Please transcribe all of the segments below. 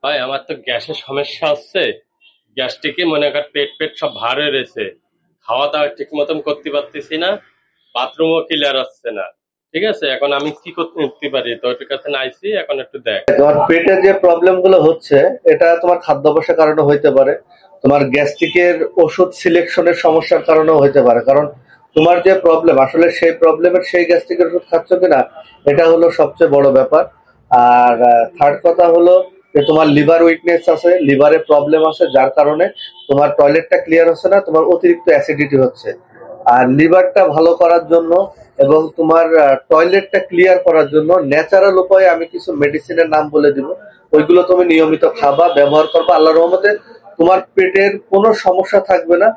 ভাই আমার তো গ্যাসের সমস্যা হচ্ছে। গ্যাস্ট্রিকে মনে কর পেট পেট সব ভার হয়ে রয়েছে। খাওয়া দাওয়া ঠিক মতন করতে পারতেছি না। বাথরুমও ক্লিয়ার হচ্ছে না। ঠিক আছে, এখন আমি কি করতে পারি? তোর কাছে না আইছি, এখন একটু দেখ। তোমার পেটে যে প্রবলেম গুলো হচ্ছে, এটা তোমার খাদ্যাভ্যাসের কারণে হইতে পারে। তোমার গ্যাস্ট্রিকের ওষুধ সিলেকশনের সমস্যার কারণেও হইতে পারে। কারণ তোমার যে প্রবলেম, আসলে সেই প্রবলেমের সেই গ্যাস্ট্রিকের ওষুধ খাচ্ছ কিনা, এটা হলো সবচেয়ে বড় ব্যাপার। আর থার্ড কথা হলো যে তোমার লিভার উইকনেস আছে, লিভারে প্রবলেম আছে, যার কারণে তোমার টয়লেটটা ক্লিয়ার হচ্ছে না, তোমার অতিরিক্ত অ্যাসিডিটি হচ্ছে। আর লিভারটা ভালো করার জন্য এবং তোমার টয়লেটটা ক্লিয়ার করার জন্য ন্যাচারাল উপায়ে আমি কিছু মেডিসিনের নাম বলে দিব। ওইগুলো তুমি নিয়মিত খাবা, ব্যবহার করবা, আল্লাহর রহমতে তোমার পেটের কোনো সমস্যা থাকবে না।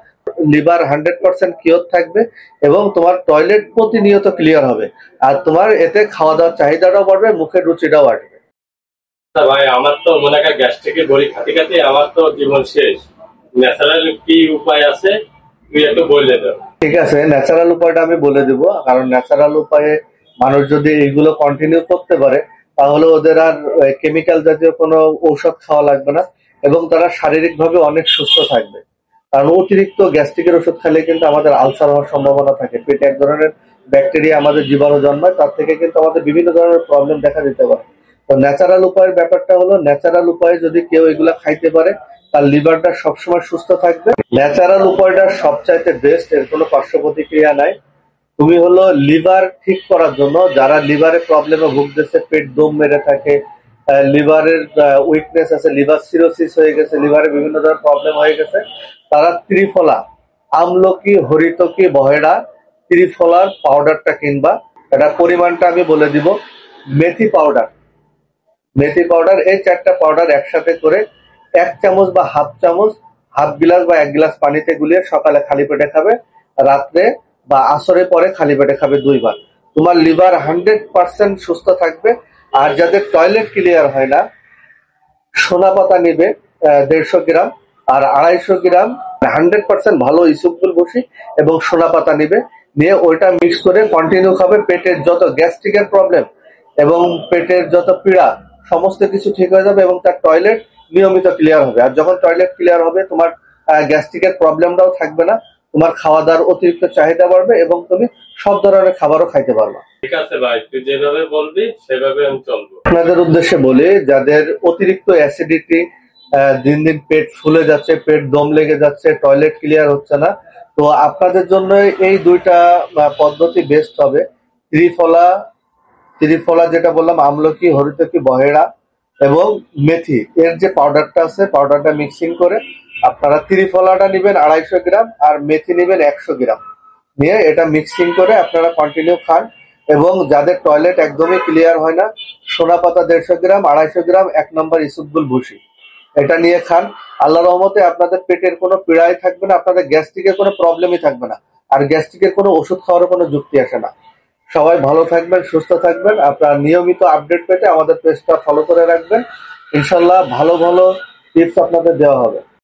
লিভার 100% কিওর থাকবে এবং তোমার টয়লেট প্রতিনিয়ত ক্লিয়ার হবে। আর তোমার এতে খাওয়া দাওয়ার চাহিদাটাও বাড়বে, মুখের রুচিটাও বাড়বে। তা ভাই আমার তো মনে কর গ্যাস্ট্রিকের বড়ি খাতে খাতে আমার তো জীবন শেষ। ন্যাচারাল কি উপায় আছে? তুই একটু বলে দাও। ঠিক আছে, ন্যাচারাল উপায়টা আমি বলে দিব। কারণ ন্যাচারাল উপায়ে মানুষ যদি এগুলো কন্টিনিউ করতে পারে, তাহলে ওদের আর কেমিক্যাল জাতীয় কোনো ঔষধ খাওয়া লাগবে না এবং তারা শারীরিকভাবে অনেক সুস্থ থাকবে। কারণ অতিরিক্ত গ্যাস্ট্রিকের ওষুধ খেলে কিন্তু আমাদের আলসার হওয়ার সম্ভাবনা থাকে। পেটে এক ধরনের ব্যাকটেরিয়া আমাদের জীবাণু জন্মায়, তার থেকে কিন্তু আমাদের বিভিন্ন ধরনের প্রবলেম দেখা দিতে পারে। তো ন্যাচারাল উপায়ের ব্যাপারটা হলো, ন্যাচারাল উপায়ে যদি কেউ এগুলা খাইতে পারে, তার লিভারটা সবসময় সুস্থ থাকবে। ন্যাচারাল উপায়টা সবচাইতে বেস্ট, এর কোনো পার্শ্ব প্রতিক্রিয়া নাই। তুমি হলো লিভার ঠিক করার জন্য, যারা লিভারের প্রবলেমে ভুগতেছে, পেট দম মেরে থাকে, লিভারের উইকনেস আছে, লিভার সিরোসিস হয়ে গেছে, লিভারে বিভিন্ন ধরনের প্রবলেম হয়ে গেছে, তারা ত্রিফলা, আমলকি, হরিতকি, বহেড়া, ত্রিফলার পাউডারটা কিনবা। এটার পরিমাণটা আমি বলে দিব। মেথি পাউডার, মেথি পাউডার, এই চারটা পাউডার একসাথে করে 1 চামচ বা হাফ চামচ, হাফ গ্লাস বা 1 গ্লাস পানিতে গুলিয়ে সকালে খালি পেটে খাবে, রাত্রে বা আসরের পরে খালি পেটে খাবে 2 বার। তোমার লিভার 100% সুস্থ থাকবে। আর যাদের টয়লেট ক্লিয়ার হয় না, সোনা পাতা নিবে 150 গ্রাম, আর 250 গ্রাম 100% ভালো ইসবগুল বসি এবং সোনা পাতা নিবে। নিয়ে ওইটা মিক্স করে কন্টিনিউ খাবে। পেটের যত গ্যাস্ট্রিকের প্রবলেম এবং পেটের যত পীড়া, সমস্ত কিছু ঠিক হয়ে যাবে এবং তার টয়লেট নিয়মিত ক্লিয়ার হবে। আর যখন টয়লেট ক্লিয়ার হবে, তোমার গ্যাস্ট্রিকের প্রবলেমটাও থাকবে না, তোমার খাওয়া দাওয়ার অতিরিক্ত চাহিদা বাড়বে এবং তুমি সব ধরনের খাবারও খাইতে পারবে। ঠিক আছে ভাই, তুই যেভাবে বলবি সেভাবে আমি চলবো। আপনাদের উদ্দেশ্যে বলি, যাদের অতিরিক্ত অ্যাসিডিটি, দিন দিন পেট ফুলে যাচ্ছে, পেট দম লেগে যাচ্ছে, টয়লেট ক্লিয়ার হচ্ছে না, তো আপনাদের জন্য এই দুইটা পদ্ধতি বেস্ট হবে। ত্রিফলা, ত্রিফলা যেটা বললাম, আমলকি, হরিতকি, বহেড়া এবং মেথি, এর যে পাউডারটা আছে, পাউডারটা মিক্সিং করে আপনারা ত্রিফলাটা নেবেন 250 গ্রাম আর মেথি নেবেন 100 গ্রাম। নিয়ে এটা মিক্সিং করে আপনারা কন্টিনিউ খান। এবং যাদের টয়লেট একদমই ক্লিয়ার হয় না, সোনা পাতা 150 গ্রাম, 250 গ্রাম 1 নম্বর ইসুকগুল ভুসি, এটা নিয়ে খান। আল্লাহ রহমতে আপনাদের পেটের কোনো পীড়াই থাকবে না, আপনাদের গ্যাস্ট্রিকের কোনো প্রবলেমই থাকবে না। আর গ্যাস্ট্রিকের কোনো ওষুধ খাওয়ারও কোনো যুক্তি আসে না। সবাই ভালো থাকবেন, সুস্থ থাকবেন। আপনার নিয়মিত আপডেট পেতে আমাদের পেজটা ফলো করে রাখবেন। ইনশাল্লাহ ভালো ভালো টিপস আপনাদের দেওয়া হবে।